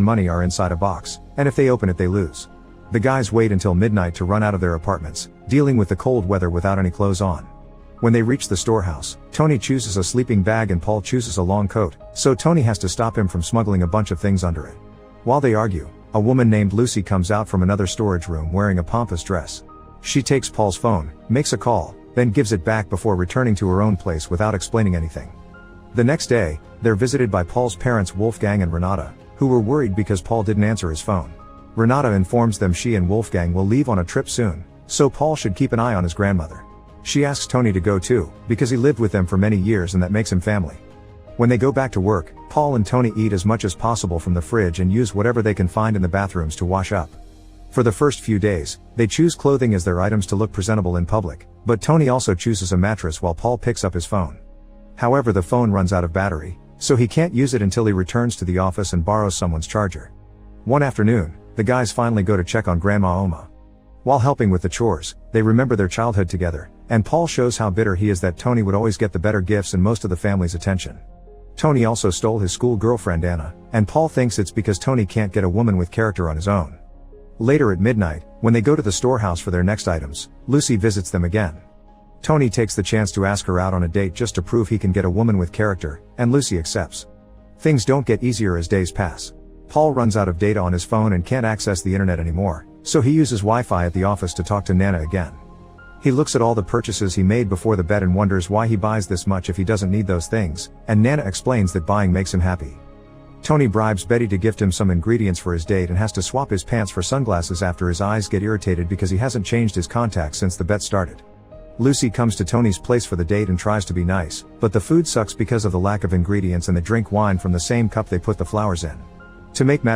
money are inside a box, and if they open it they lose. The guys wait until midnight to run out of their apartments, dealing with the cold weather without any clothes on. When they reach the storehouse, Tony chooses a sleeping bag and Paul chooses a long coat, so Tony has to stop him from smuggling a bunch of things under it. While they argue, a woman named Lucy comes out from another storage room wearing a pompous dress. She takes Paul's phone, makes a call, then gives it back before returning to her own place without explaining anything. The next day, they're visited by Paul's parents Wolfgang and Renata, who were worried because Paul didn't answer his phone. Renata informs them she and Wolfgang will leave on a trip soon, so Paul should keep an eye on his grandmother. She asks Tony to go too, because he lived with them for many years and that makes him family. When they go back to work, Paul and Tony eat as much as possible from the fridge and use whatever they can find in the bathrooms to wash up. For the first few days, they choose clothing as their items to look presentable in public, but Tony also chooses a mattress while Paul picks up his phone. However, the phone runs out of battery, so he can't use it until he returns to the office and borrows someone's charger. One afternoon, the guys finally go to check on Grandma Oma. While helping with the chores, they remember their childhood together, and Paul shows how bitter he is that Tony would always get the better gifts and most of the family's attention. Tony also stole his school girlfriend Anna, and Paul thinks it's because Tony can't get a woman with character on his own. Later at midnight, when they go to the storehouse for their next items, Lucy visits them again. Tony takes the chance to ask her out on a date just to prove he can get a woman with character, and Lucy accepts. Things don't get easier as days pass. Paul runs out of data on his phone and can't access the internet anymore, so he uses Wi-Fi at the office to talk to Nana again. He looks at all the purchases he made before the bed and wonders why he buys this much if he doesn't need those things, and Nana explains that buying makes him happy. Tony bribes Betty to gift him some ingredients for his date and has to swap his pants for sunglasses after his eyes get irritated because he hasn't changed his contacts since the bet started. Lucy comes to Tony's place for the date and tries to be nice, but the food sucks because of the lack of ingredients and they drink wine from the same cup they put the flowers in. To make matters